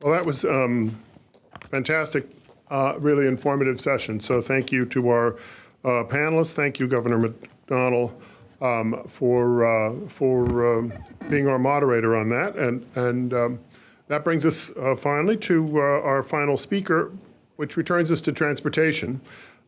Well, that was fantastic, really informative session. So thank you to our panelists. Thank you, Governor McDonnell, for being our moderator on that. And that brings us finally to our final speaker, which returns us to transportation.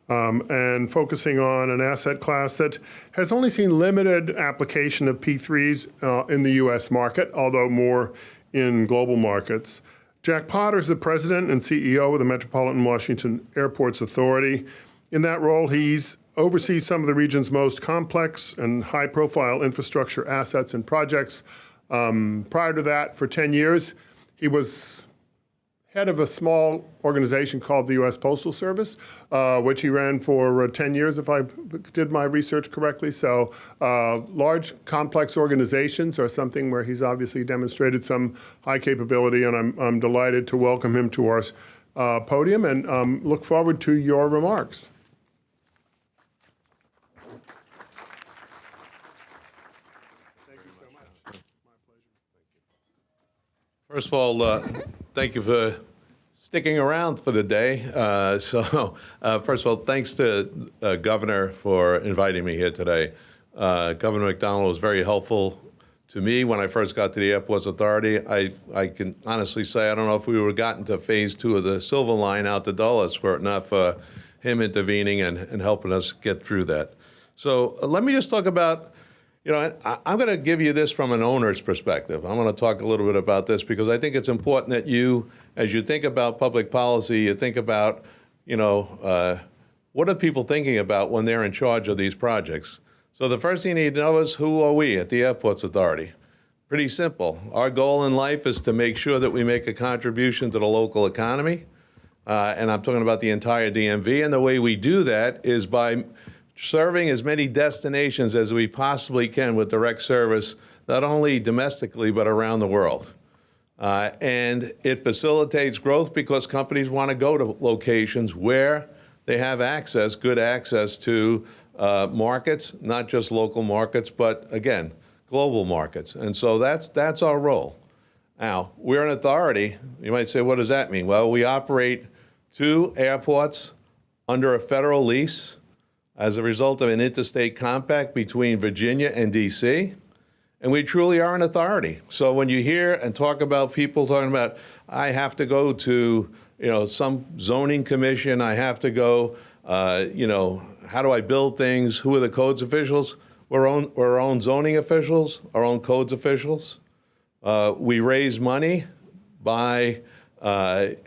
And focusing on an asset class that has only seen limited application of P3s in the U.S. market, although more in global markets. Jack Potter is the president and CEO of the Metropolitan Washington Airports Authority. In that role, he oversees some of the region's most complex and high-profile infrastructure assets and projects. Prior to that, for 10 years, he was head of a small organization called the U.S. Postal Service, which he ran for 10 years, if I did my research correctly. So large, complex organizations are something where he's obviously demonstrated some high capability, and I'm delighted to welcome him to our podium and look forward to your remarks. Thank you so much. My pleasure. First of all, thank you for sticking around for the day. First of all, thanks to Governor for inviting me here today. Governor McDonnell was very helpful to me when I first got to the Airports Authority. I can honestly say I don't know if we would have gotten to phase 2 of the Silver Line out to Dulles were it not for him intervening and helping us get through that. So let me just talk about, I'm going to give you this from an owner's perspective. I'm going to talk a little bit about this because I think it's important that you, as you think about public policy, you think about, what are people thinking about when they're in charge of these projects? So the first thing you need to know is, who are we at the Airports Authority? Pretty simple. Our goal in life is to make sure that we make a contribution to the local economy. And I'm talking about the entire DMV. And the way we do that is by serving as many destinations as we possibly can with direct service, not only domestically, but around the world. And it facilitates growth because companies want to go to locations where they have access, good access to markets, not just local markets, but again, global markets. And so that's our role. Now, we're an authority. You might say, what does that mean? Well, we operate 2 airports under a federal lease as a result of an interstate compact between Virginia and D.C., and we truly are an authority. So when you hear and talk about people talking about, I have to go to, some zoning commission, I have to go, how do I build things? Who are the codes officials? We're our own zoning officials, our own codes officials. We raise money by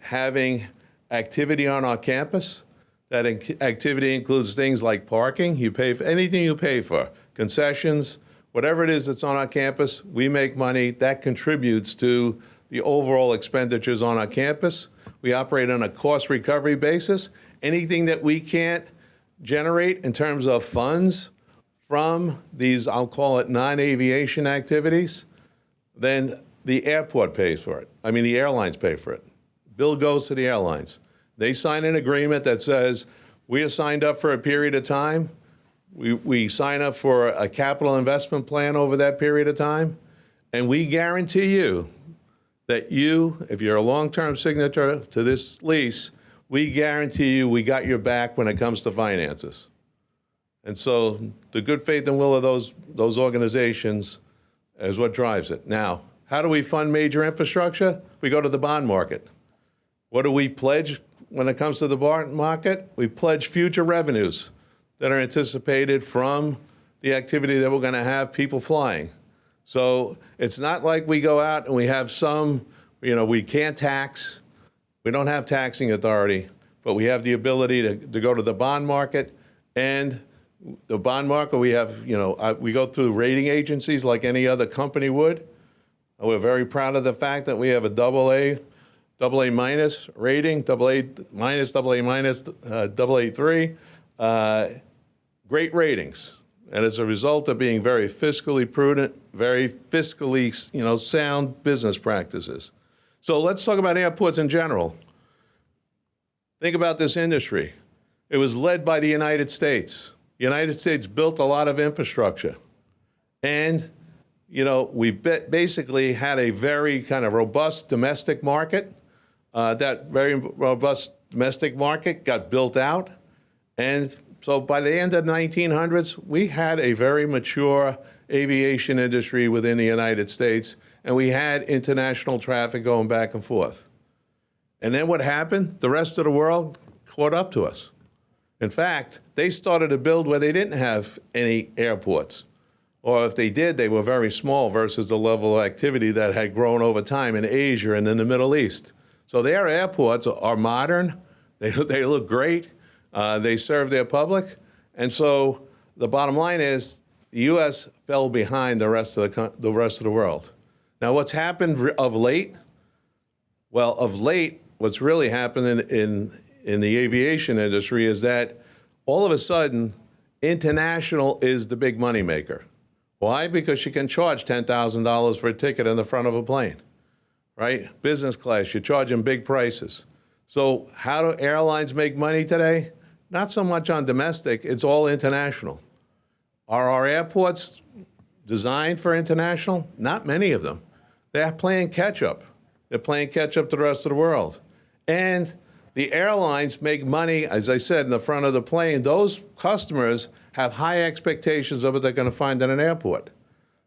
having activity on our campus. That activity includes things like parking. You pay for anything you pay for, concessions, whatever it is that's on our campus, we make money. That contributes to the overall expenditures on our campus. We operate on a cost recovery basis. Anything that we can't generate in terms of funds from these, I'll call it non-aviation activities, then the airport pays for it. The airlines pay for it. Bill goes to the airlines. They sign an agreement that says, we are signed up for a period of time. We sign up for a capital investment plan over that period of time, and we guarantee you that if you're a long-term signature to this lease, we guarantee you we got your back when it comes to finances. And so the good faith and will of those organizations is what drives it. Now, how do we fund major infrastructure? We go to the bond market. What do we pledge when it comes to the bond market? We pledge future revenues that are anticipated from the activity that we're going to have people flying. So it's not like we go out and we have we can't tax. We don't have taxing authority, but we have the ability to go to the bond market. And the bond market, we have, we go through rating agencies like any other company would. We're very proud of the fact that we have a AA minus rating, AA minus, AA3, great ratings. And as a result of being very fiscally prudent, very fiscally, sound business practices. So let's talk about airports in general. Think about this industry. It was led by the United States. The United States built a lot of infrastructure. And, we basically had a very kind of robust domestic market. that very robust domestic market got built out. And so by the end of the 1900s, we had a very mature aviation industry within the United States, and we had international traffic going back and forth. And then what happened? The rest of the world caught up to us. In fact, they started to build where they didn't have any airports. Or if they did, they were very small versus the level of activity that had grown over time in Asia and in the Middle East. So their airports are modern. They look great. They serve their public. And so the bottom line is the U.S. fell behind the rest of the world. Now, what's happened of late? Well, of late, what's really happened in the aviation industry is that all of a sudden, international is the big moneymaker. Why? Because you can charge $10,000 for a ticket in the front of a plane, right? Business class, you're charging big prices. So how do airlines make money today? Not so much on domestic, it's all international. Are our airports designed for international? Not many of them. They're playing catch up. They're playing catch up to the rest of the world. And the airlines make money, as I said, in the front of the plane. Those customers have high expectations of what they're going to find at an airport.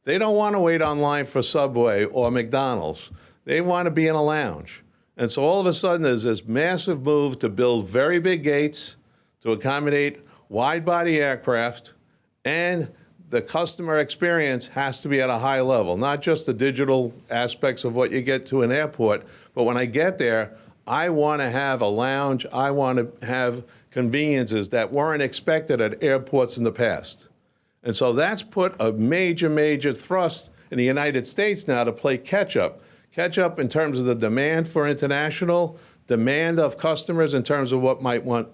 They don't want to wait online for Subway or McDonald's. They want to be in a lounge. And so all of a sudden, there's this massive move to build very big gates to accommodate wide-body aircraft, and the customer experience has to be at a high level, not just the digital aspects of what you get to an airport, but when I get there, I want to have a lounge. I want to have conveniences that weren't expected at airports in the past. And so that's put a major, major thrust in the United States now to play catch-up. Catch-up in terms of the demand for international, demand of customers in terms of what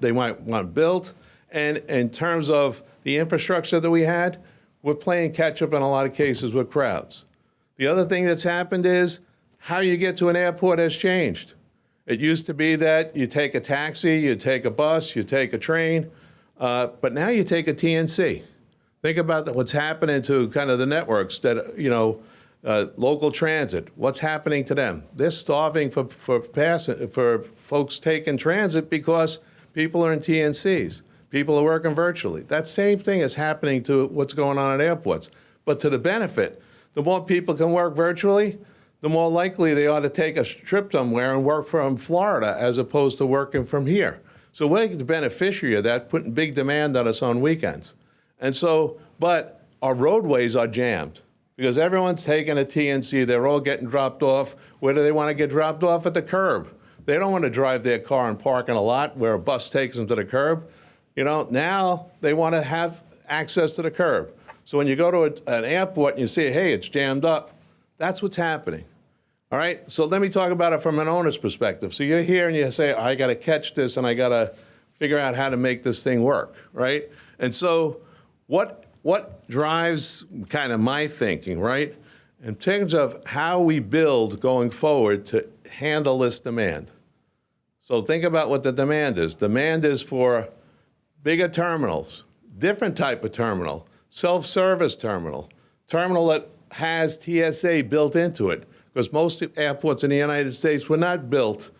they might want built, and in terms of the infrastructure that we had, we're playing catch-up in a lot of cases with crowds. The other thing that's happened is how you get to an airport has changed. It used to be that you take a taxi, you take a bus, you take a train, but now you take a TNC. Think about what's happening to kind of the networks that, local transit. What's happening to them? They're starving for folks taking transit because people are in TNCs. People are working virtually. That same thing is happening to what's going on at airports. But to the benefit, the more people can work virtually, the more likely they ought to take a trip somewhere and work from Florida as opposed to working from here. So we're the beneficiary of that, putting big demand on us on weekends. And so, but our roadways are jammed because everyone's taking a TNC. They're all getting dropped off. Where do they want to get dropped off? At the curb. They don't want to drive their car and park in a lot where a bus takes them to the curb. Now they want to have access to the curb. So when you go to an airport and you see, hey, it's jammed up, that's what's happening. All right, so let me talk about it from an owner's perspective. So you're here and you say, I got to catch this and I got to figure out how to make this thing work, right? And so what drives kind of my thinking, right, in terms of how we build going forward to handle this demand? So think about what the demand is. Demand is for bigger terminals, different type of terminal, self-service terminal that has TSA built into it. Because most airports in the United States were not built,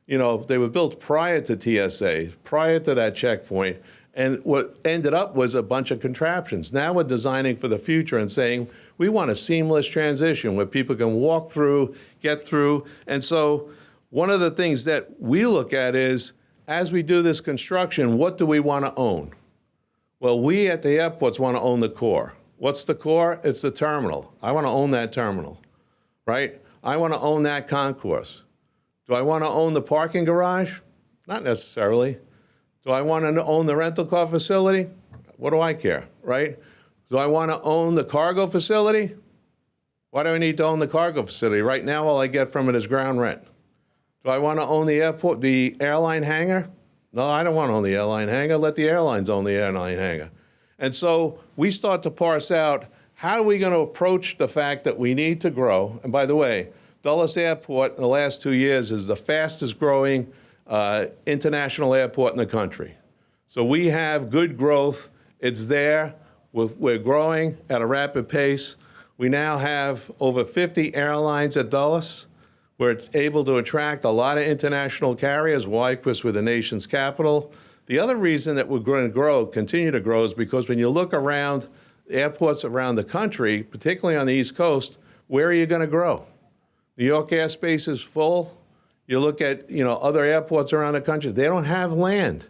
they were built prior to TSA, prior to that checkpoint. And what ended up was a bunch of contraptions. Now we're designing for the future and saying, we want a seamless transition where people can walk through, get through. And so one of the things that we look at is, as we do this construction, what do we want to own? Well, we at the airports want to own the core. What's the core? It's the terminal. I want to own that terminal, right? I want to own that concourse. Do I want to own the parking garage? Not necessarily. Do I want to own the rental car facility? What do I care, right? Do I want to own the cargo facility? Why do I need to own the cargo facility? Right now, all I get from it is ground rent. Do I want to own the airline hangar? No, I don't want to own the airline hangar. Let the airlines own the airline hangar. And so we start to parse out, how are we going to approach the fact that we need to grow? And by the way, Dulles Airport in the last 2 years is the fastest growing international airport in the country. So we have good growth. It's there. We're growing at a rapid pace. We now have over 50 airlines at Dulles. We're able to attract a lot of international carriers. Why? Because we're the nation's capital. The other reason that we're going to grow, continue to grow, is because when you look around airports around the country, particularly on the East Coast, where are you going to grow? New York airspace is full. You look at, other airports around the country, they don't have land.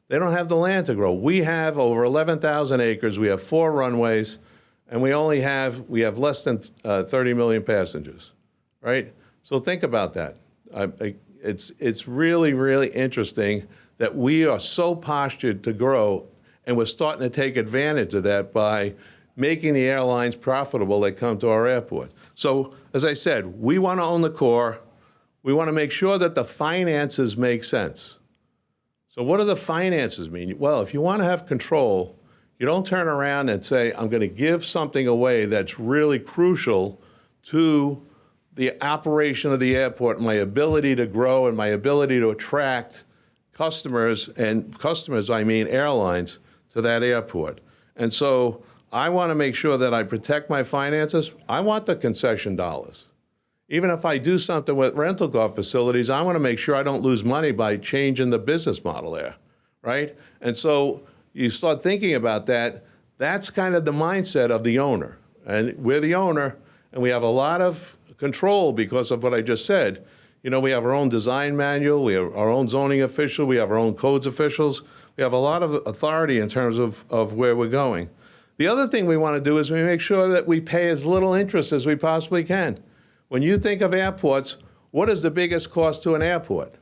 They don't have the land to grow. We have over 11,000 acres. We have 4 runways, and we have less than 30 million passengers, right? So think about that. It's really, really interesting that we are so postured to grow, and we're starting to take advantage of that by making the airlines profitable that come to our airport. So, as I said, we want to own the core. We want to make sure that the finances make sense. So what do the finances mean? Well, if you want to have control, you don't turn around and say, I'm going to give something away that's really crucial to the operation of the airport, my ability to grow and my ability to attract customers, and customers, I mean airlines, to that airport. And so I want to make sure that I protect my finances. I want the concession dollars. Even if I do something with rental car facilities, I want to make sure I don't lose money by changing the business model there, right? And so you start thinking about that. That's kind of the mindset of the owner. And we're the owner, and we have a lot of control because of what I just said. We have our own design manual, we have our own zoning official, we have our own codes officials. We have a lot of authority in terms of where we're going. The other thing we want to do is we make sure that we pay as little interest as we possibly can. When you think of airports, what is the biggest cost to an airport?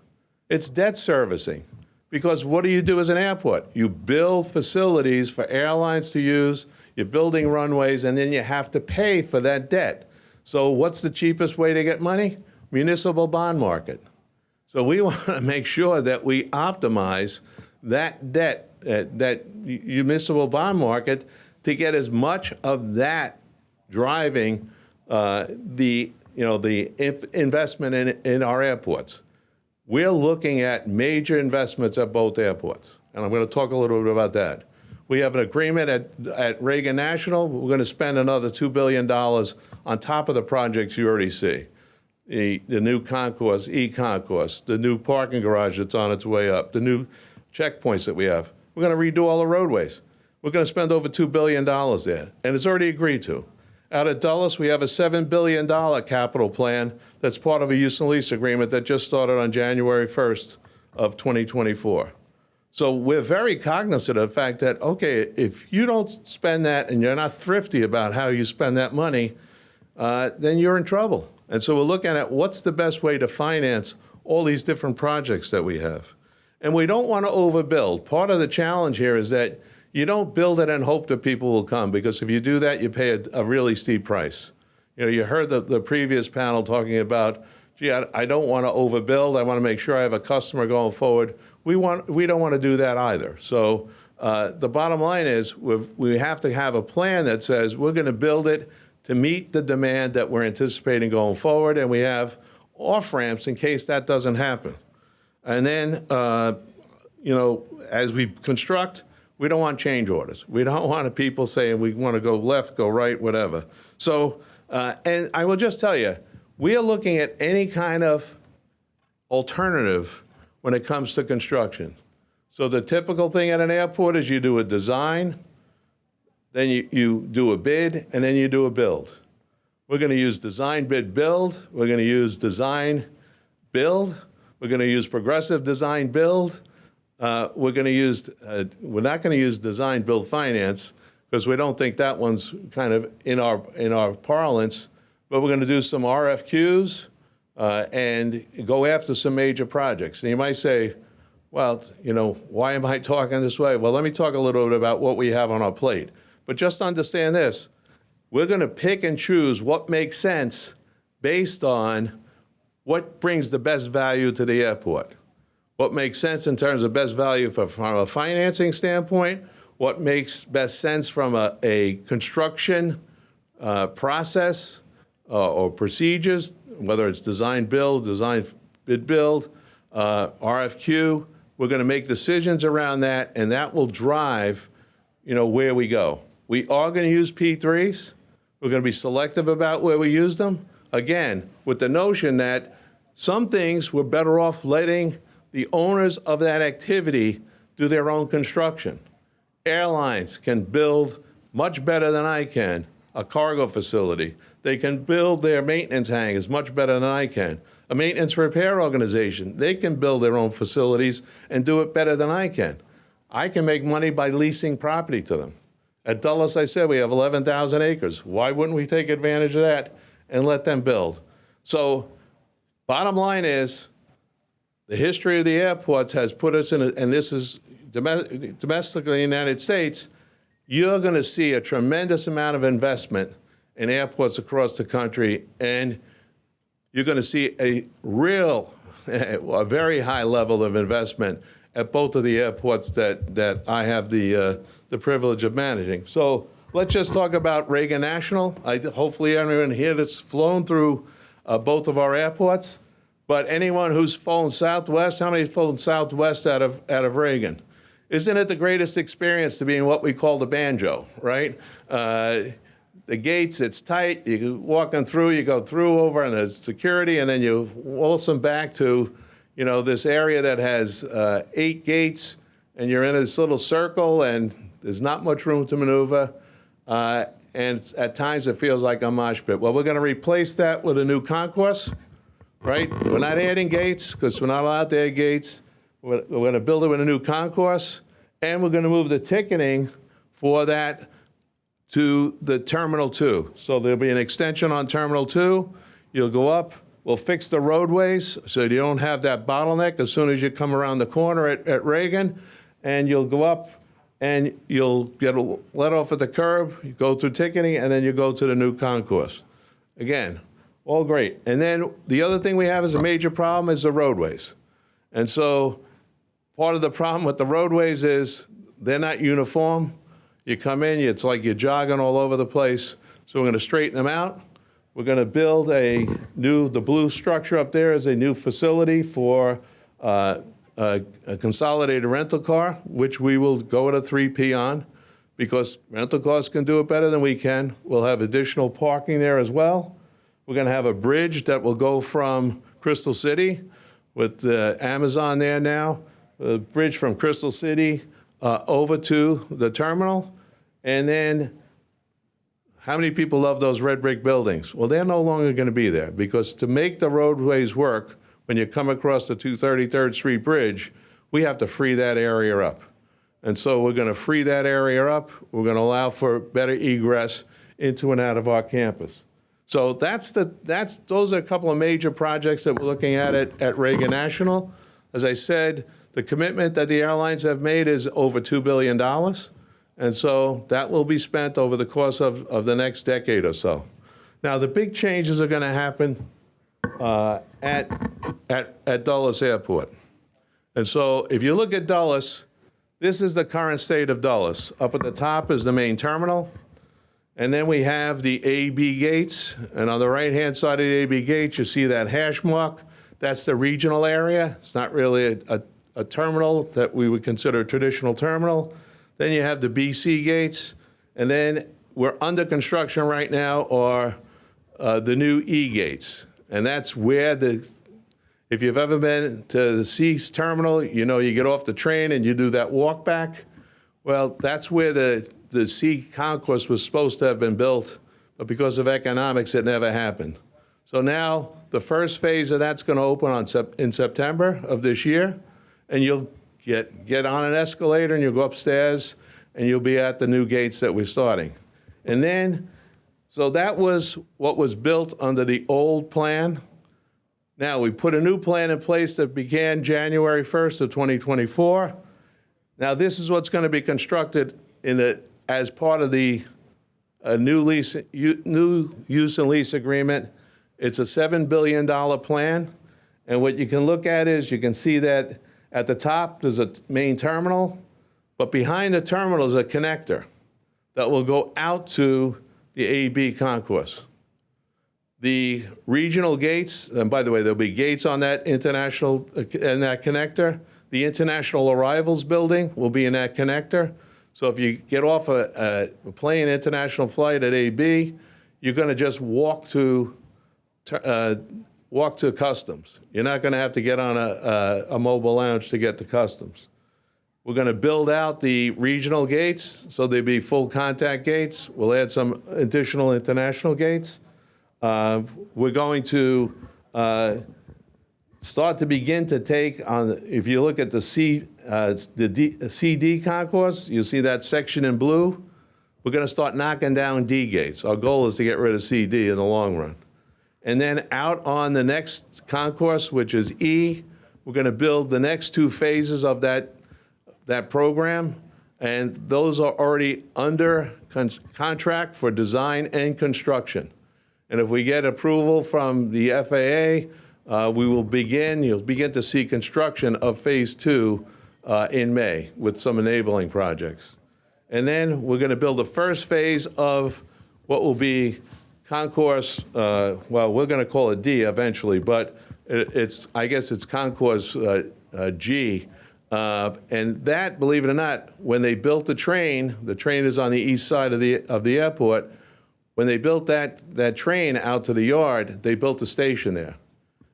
It's debt servicing. Because what do you do as an airport? You build facilities for airlines to use, you're building runways, and then you have to pay for that debt. So what's the cheapest way to get money? Municipal bond market. So we want to make sure that we optimize that debt, that municipal bond market, to get as much of that driving the investment in our airports. We're looking at major investments at both airports, and I'm going to talk a little bit about that. We have an agreement at Reagan National. We're going to spend another $2 billion on top of the projects you already see. The new concourse, e-concourse, the new parking garage that's on its way up, the new checkpoints that we have. We're going to redo all the roadways. We're going to spend over $2 billion there, and it's already agreed to. Out at Dulles, we have a $7 billion capital plan that's part of a use and lease agreement that just started on January 1st of 2024. So we're very cognizant of the fact that, okay, if you don't spend that and you're not thrifty about how you spend that money, then you're in trouble. And so we're looking at what's the best way to finance all these different projects that we have. And we don't want to overbuild. Part of the challenge here is that you don't build it and hope that people will come, because if you do that, you pay a really steep price. You heard the previous panel talking about, gee, I don't want to overbuild. I want to make sure I have a customer going forward. We don't want to do that either. So the bottom line is we have to have a plan that says we're going to build it to meet the demand that we're anticipating going forward, and we have off-ramps in case that doesn't happen. And then, as we construct, we don't want change orders. We don't want people saying we want to go left, go right, whatever. So, and I will just tell you, we are looking at any kind of alternative when it comes to construction. So the typical thing at an airport is you do a design, then you do a bid, and then you do a build. We're going to use design, bid, build. We're going to use design, build. We're going to use progressive design, build. We're not going to use design, build, finance, because we don't think that one's kind of in our parlance. But we're going to do some RFQs and go after some major projects. And you might say, well, why am I talking this way? Well, let me talk a little bit about what we have on our plate. But just understand this. We're going to pick and choose what makes sense based on what brings the best value to the airport. What makes sense in terms of best value from a financing standpoint, what makes best sense from a construction process or procedures, whether it's design, build, design, bid, build, RFQ. We're going to make decisions around that, and that will drive, where we go. We are going to use P3s. We're going to be selective about where we use them. Again, with the notion that some things we're better off letting the owners of that activity do their own construction. Airlines can build much better than I can a cargo facility. They can build their maintenance hangars much better than I can. A maintenance repair organization, they can build their own facilities and do it better than I can. I can make money by leasing property to them. At Dulles, I said we have 11,000 acres. Why wouldn't we take advantage of that and let them build? So bottom line is, the history of the airports has put us in, and this is domestically in the United States, you're going to see a tremendous amount of investment in airports across the country, and you're going to see a very high level of investment at both of the airports that I have the privilege of managing. So let's just talk about Reagan National. Hopefully everyone here that's flown through both of our airports. But anyone who's flown Southwest, how many have flown Southwest out of Reagan? Isn't it the greatest experience to be in what we call the banjo, right? The gates, it's tight. You walking through, you go through over and there's security, and then you waltz them back to, this area that has 8 gates, and you're in this little circle, and there's not much room to maneuver. And at times it feels like a mosh pit. Well, we're going to replace that with a new concourse. Right? We're not adding gates because we're not allowed to add gates. We're going to build it with a new concourse, and we're going to move the ticketing for that to the Terminal 2. So there'll be an extension on Terminal 2. You'll go up. We'll fix the roadways so you don't have that bottleneck as soon as you come around the corner at Reagan, and you'll go up and you'll get let off at the curb, you go through ticketing, and then you go to the new concourse. Again, all great. And then the other thing we have as a major problem is the roadways. And so part of the problem with the roadways is they're not uniform. You come in, it's like you're jogging all over the place. So we're going to straighten them out. We're going to build the blue structure up there is a new facility for a consolidated rental car, which we will go at a 3P on because rental cars can do it better than we can. We'll have additional parking there as well. We're going to have a bridge that will go from Crystal City with Amazon there now, a bridge from Crystal City over to the terminal. And then how many people love those red brick buildings? Well, they're no longer going to be there because to make the roadways work, when you come across the 233rd Street Bridge, we have to free that area up. And so we're going to free that area up. We're going to allow for better egress into and out of our campus. So those are a couple of major projects that we're looking at Reagan National. As I said, the commitment that the airlines have made is over $2 billion. And so that will be spent over the course of the next decade or so. Now, the big changes are going to happen at Dulles Airport. And so if you look at Dulles, this is the current state of Dulles. Up at the top is the main terminal. And then we have the AB gates. And on the right-hand side of the AB gates, you see that hash mark. That's the regional area. It's not really a terminal that we would consider a traditional terminal. Then you have the BC gates. And then we're under construction right now are the new E gates. And that's where if you've ever been to the C terminal, you get off the train and you do that walk back. Well, that's where the C concourse was supposed to have been built, but because of economics, it never happened. So now the first phase of that's going to open in September of this year, and you'll get on an escalator and you'll go upstairs and you'll be at the new gates that we're starting. And then, so that was what was built under the old plan. Now we put a new plan in place that began January 1st of 2024. Now this is what's going to be constructed as part of the new use and lease agreement. It's a $7 billion plan. And what you can look at is you can see that at the top there's a main terminal, but behind the terminal is a connector that will go out to the AB concourse. The regional gates, and by the way, there'll be gates on that international, in that connector. The international arrivals building will be in that connector. So if you get off a plane international flight at AB, you're going to just walk to walk to customs. You're not going to have to get on a mobile lounge to get to customs. We're going to build out the regional gates, so there'll be full contact gates. We'll add some additional international gates. We're going to start to begin to take on, if you look at the CD concourse, you see that section in blue? We're going to start knocking down D gates. Our goal is to get rid of CD in the long run. And then out on the next concourse, which is E, we're going to build the next two phases of that program. And those are already under contract for design and construction. And if we get approval from the FAA, you'll begin to see construction of phase 2 in May with some enabling projects. And then we're going to build the first phase of what will be concourse, well, we're going to call it D eventually, but I guess it's concourse G. And that, believe it or not, when they built the train is on the east side of the airport. When they built that train out to the yard, they built a station there.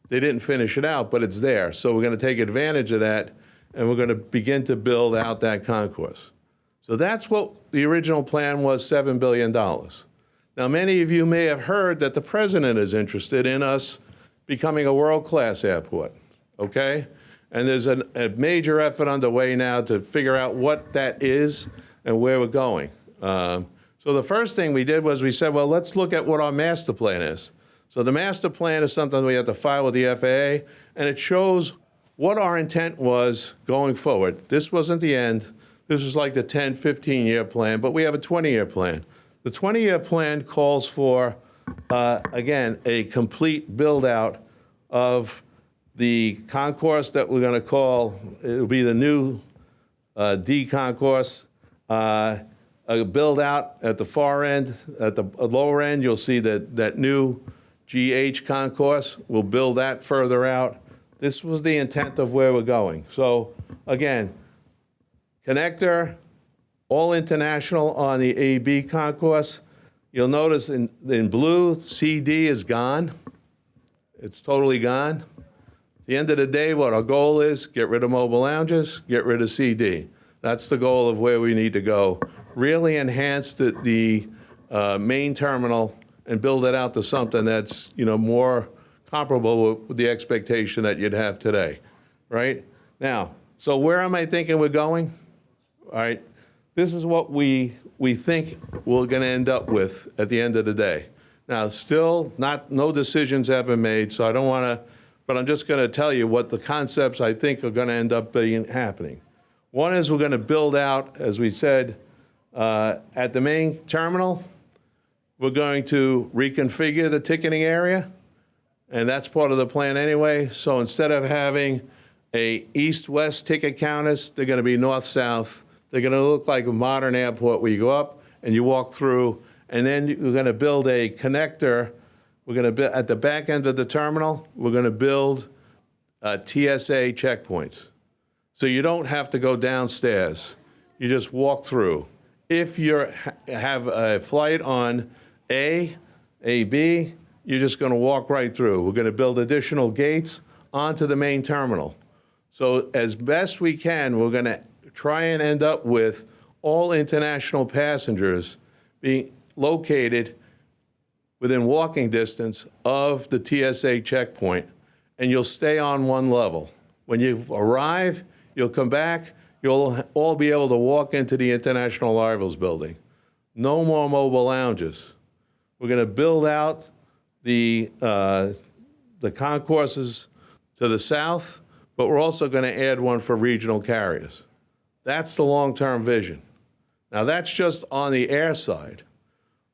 They didn't finish it out, but it's there. So we're going to take advantage of that, and we're going to begin to build out that concourse. So that's what the original plan was, $7 billion. Now, many of you may have heard that the president is interested in us becoming a world-class airport, okay? And there's a major effort underway now to figure out what that is and where we're going. So the first thing we did was we said, well, let's look at what our master plan is. So the master plan is something we have to file with the FAA, and it shows what our intent was going forward. This wasn't the end. This was like the 10, 15-year plan, but we have a 20-year plan. The 20-year plan calls for, again, a complete build-out of the concourse that we're going to call, it'll be the new D concourse, a build-out at the far end. At the lower end, you'll see that new GH concourse. We'll build that further out. This was the intent of where we're going. So, again, connector, all international on the AB concourse. You'll notice in blue, CD is gone. It's totally gone. At the end of the day, what our goal is, get rid of mobile lounges, get rid of CD. That's the goal of where we need to go. Really enhance the main terminal and build it out to something that's, more comparable with the expectation that you'd have today, right? Now, so where am I thinking we're going? All right, this is what we think we're going to end up with at the end of the day. Now, still, no decisions have been made, so I don't want to, but I'm just going to tell you what the concepts I think are going to end up happening. One is we're going to build out, as we said, at the main terminal, we're going to reconfigure the ticketing area, and that's part of the plan anyway. So instead of having a east-west ticket counters, they're going to be north-south. They're going to look like a modern airport where you go up and you walk through, and then we're going to build a connector. We're going to build at the back end of the terminal. We're going to build TSA checkpoints, so you don't have to go downstairs. You just walk through. If you have a flight on AB, you're just going to walk right through. We're going to build additional gates onto the main terminal. So as best we can, we're going to try and end up with all international passengers being located within walking distance of the TSA checkpoint, and you'll stay on one level. When you arrive, you'll come back, you'll all be able to walk into the International Arrivals Building. No more mobile lounges. We're going to build out the concourses to the south, but we're also going to add one for regional carriers. That's the long-term vision. Now, that's just on the air side.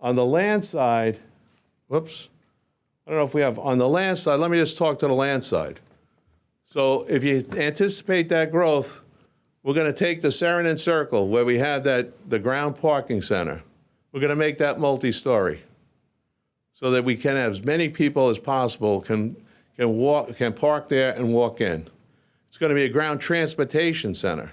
On the land side, whoops, I don't know if we have, on the land side, let me just talk to the land side. So if you anticipate that growth, we're going to take the Sheridan Circle, where we have the ground parking center. We're going to make that multi-story, so that we can have as many people as possible can park there and walk in. It's going to be a ground transportation center.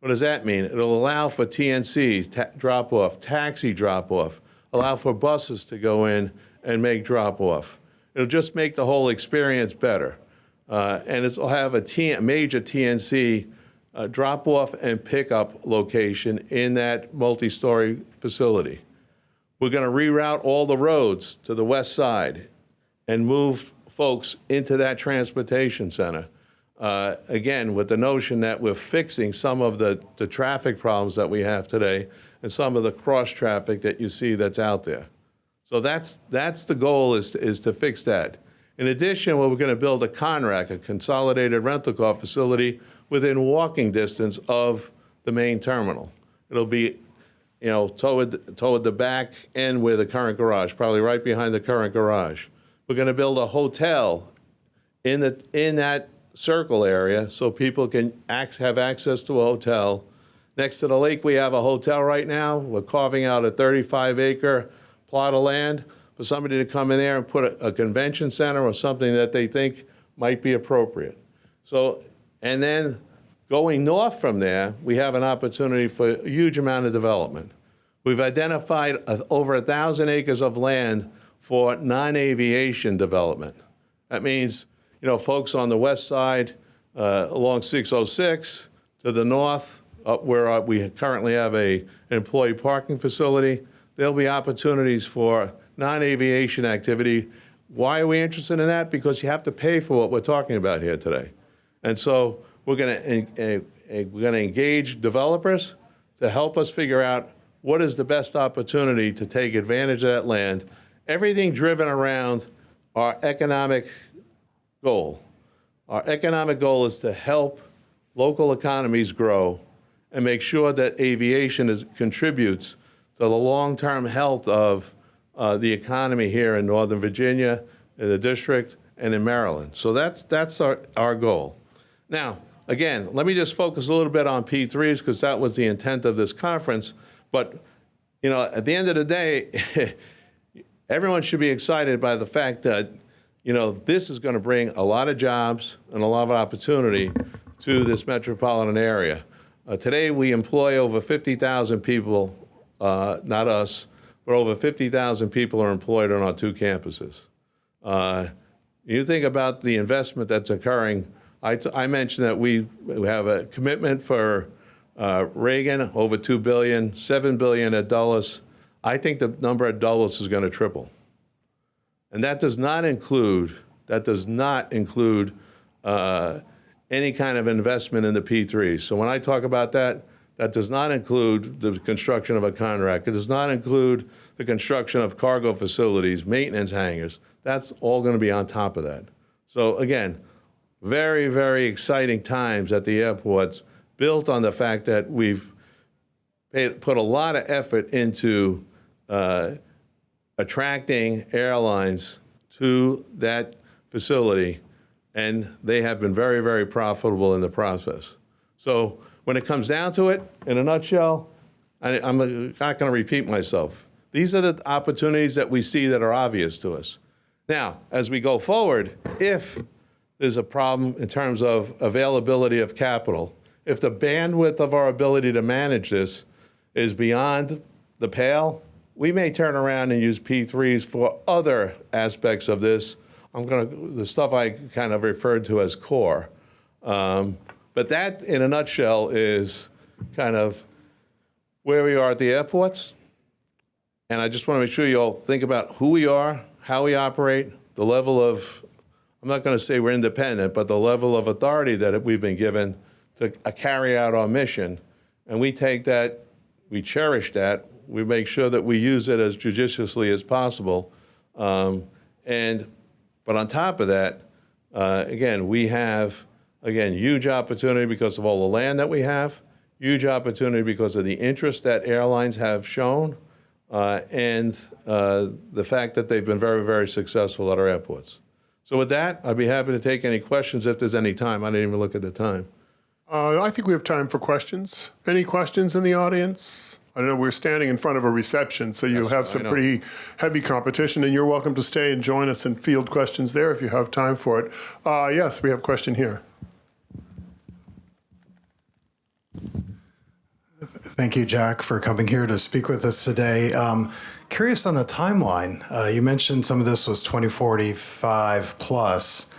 What does that mean? It'll allow for TNCs, drop-off, taxi drop-off, allow for buses to go in and make drop-off. It'll just make the whole experience better. And it'll have a major TNC drop-off and pickup location in that multi-story facility. We're going to reroute all the roads to the west side and move folks into that transportation center. Again, with the notion that we're fixing some of the traffic problems that we have today and some of the cross-traffic that you see that's out there. So that's the goal, is to fix that. In addition, we're going to build a CONRAC, a consolidated rental car facility, within walking distance of the main terminal. It'll be, toward the back end where the current garage, probably right behind the current garage. We're going to build a hotel in that circle area so people can have access to a hotel. Next to the lake, we have a hotel right now. We're carving out a 35-acre plot of land for somebody to come in there and put a convention center or something that they think might be appropriate. So, and then going north from there, we have an opportunity for a huge amount of development. We've identified over 1,000 acres of land for non-aviation development. That means, folks on the west side along 606 to the north, where we currently have an employee parking facility, there'll be opportunities for non-aviation activity. Why are we interested in that? Because you have to pay for what we're talking about here today. And so we're going to engage developers to help us figure out what is the best opportunity to take advantage of that land. Everything driven around our economic goal. Our economic goal is to help local economies grow and make sure that aviation contributes to the long-term health of the economy here in Northern Virginia, in the district, and in Maryland. So that's our goal. Now, again, let me just focus a little bit on P3s, because that was the intent of this conference. But, at the end of the day, everyone should be excited by the fact that, this is going to bring a lot of jobs and a lot of opportunity to this metropolitan area. Today, we employ over 50,000 people, not us, but over 50,000 people are employed on our two campuses. You think about the investment that's occurring. I mentioned that we have a commitment for Reagan, over $2 billion, $7 billion at Dulles. I think the number at Dulles is going to triple. And that does not include any kind of investment in the P3s. So when I talk about that, that does not include the construction of a CONRAC. It does not include the construction of cargo facilities, maintenance hangars. That's all going to be on top of that. So again, very, very exciting times at the airports, built on the fact that we've put a lot of effort into attracting airlines to that facility, and they have been very, very profitable in the process. So when it comes down to it, in a nutshell, I'm not going to repeat myself. These are the opportunities that we see that are obvious to us. Now, as we go forward, if there's a problem in terms of availability of capital, if the bandwidth of our ability to manage this is beyond the pale, we may turn around and use P3s for other aspects of this. The stuff I kind of referred to as core. But that, in a nutshell, is kind of where we are at the airports. And I just want to make sure you all think about who we are, how we operate, the level of, I'm not going to say we're independent, but the level of authority that we've been given to carry out our mission. And we take that, we cherish that, we make sure that we use it as judiciously as possible. But on top of that, again, we have, huge opportunity because of all the land that we have, huge opportunity because of the interest that airlines have shown, and the fact that they've been very, very successful at our airports. So with that, I'd be happy to take any questions if there's any time. I didn't even look at the time. I think we have time for questions. Any questions in the audience? I know we're standing in front of a reception, so you'll have some pretty heavy competition, and you're welcome to stay and join us and field questions there if you have time for it. Yes, we have a question here. Thank you, Jack, for coming here to speak with us today. Curious on the timeline. You mentioned some of this was 2045 plus.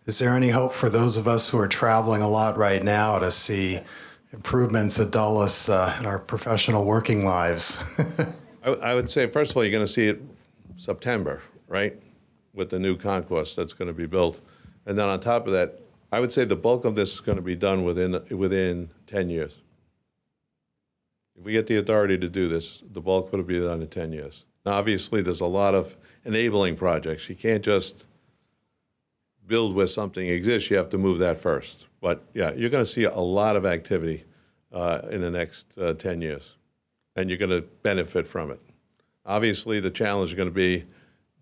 Is there any hope for those of us who are traveling a lot right now to see improvements that dull us in our professional working lives? I would say, first of all, you're going to see it September, right, with the new concourse that's going to be built. And then on top of that, I would say the bulk of this is going to be done within 10 years. If we get the authority to do this, the bulk will be done in 10 years. Now, obviously, there's a lot of enabling projects. You can't just build where something exists. You have to move that first. But, yeah, you're going to see a lot of activity in the next 10 years, and you're going to benefit from it. Obviously, the challenge is going to be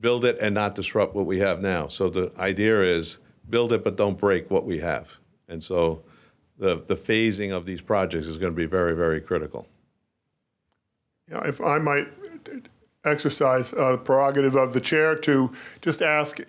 build it and not disrupt what we have now. So the idea is build it but don't break what we have. And so the phasing of these projects is going to be very, very critical. Yeah, if I might exercise the prerogative of the chair to just ask,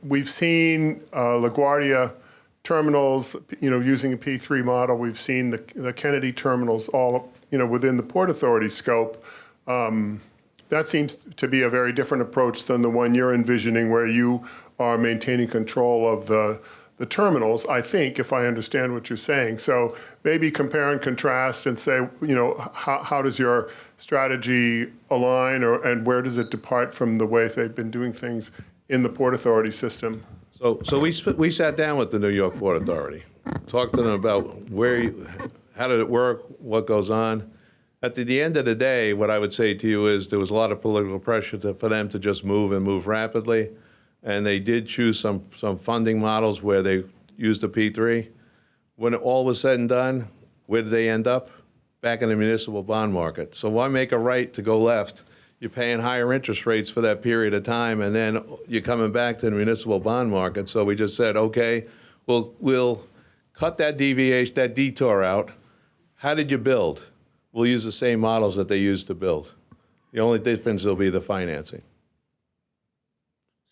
we've seen LaGuardia terminals, using a P3 model. We've seen the Kennedy terminals all, within the Port Authority scope. That seems to be a very different approach than the one you're envisioning, where you are maintaining control of the terminals, I think, if I understand what you're saying. So maybe compare and contrast and say, how does your strategy align, and where does it depart from the way they've been doing things in the Port Authority system? So we sat down with the New York Port Authority, talked to them about how did it work, what goes on. At the end of the day, what I would say to you is there was a lot of political pressure for them to just move and move rapidly. And they did choose some funding models where they used the P3. When all was said and done, where did they end up? Back in the municipal bond market. So why make a right to go left? You're paying higher interest rates for that period of time, and then you're coming back to the municipal bond market. So we just said, okay, we'll cut that deviation, that detour out. How did you build? We'll use the same models that they used to build. The only difference will be the financing.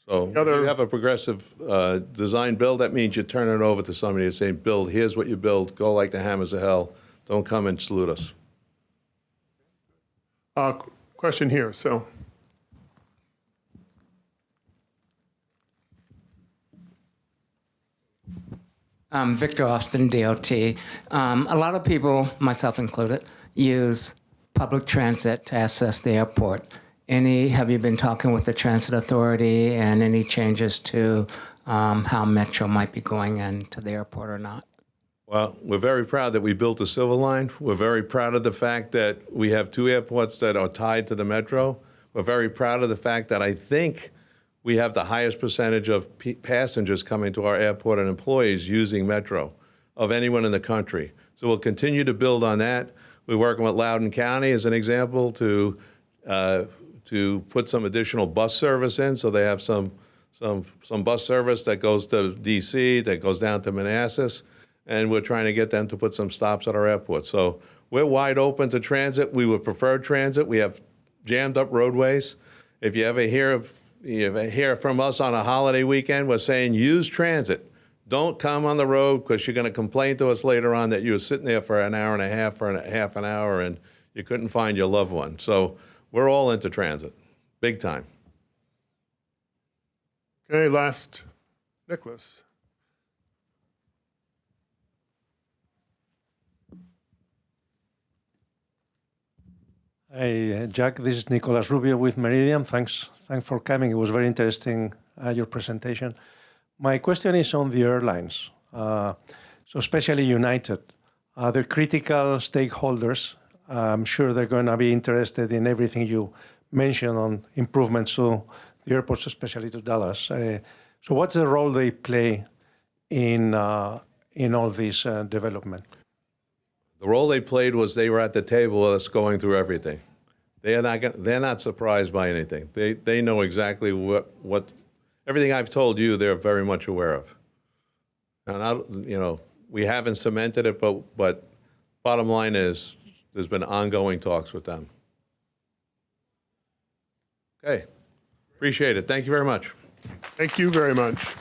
So if you have a progressive design build, that means you turn it over to somebody and say, build, here's what you build, go like the hammers of hell. Don't come and salute us. Question here, so. Victor Austin, DOT. A lot of people, myself included, use public transit to access the airport. Have you been talking with the Transit Authority and any changes to how Metro might be going into the airport or not? Well, we're very proud that we built the Silver Line. We're very proud of the fact that we have two airports that are tied to the Metro. We're very proud of the fact that I think we have the highest percentage of passengers coming to our airport and employees using Metro of anyone in the country. So we'll continue to build on that. We're working with Loudoun County as an example to put some additional bus service in, so they have some bus service that goes to D.C., that goes down to Manassas, and we're trying to get them to put some stops at our airport. So we're wide open to transit. We would prefer transit. We have jammed up roadways. If you ever hear from us on a holiday weekend, we're saying use transit. Don't come on the road, because you're going to complain to us later on that you were sitting there for an hour and a half or half an hour and you couldn't find your loved one. So we're all into transit, big time. Okay, last, Nicholas. Hi, Jack. This is Nicolas Rubio with Meridian. Thanks for coming. It was very interesting, your presentation. My question is on the airlines, so especially United. They're critical stakeholders. I'm sure they're going to be interested in everything you mentioned on improvements to the airports, especially to Dallas. So what's the role they play in all this development? The role they played was they were at the table with us going through everything. They're not surprised by anything. They know exactly what everything I've told you, they're very much aware of. And we haven't cemented it, but bottom line is there's been ongoing talks with them. Okay. Appreciate it. Thank you very much. Thank you very much.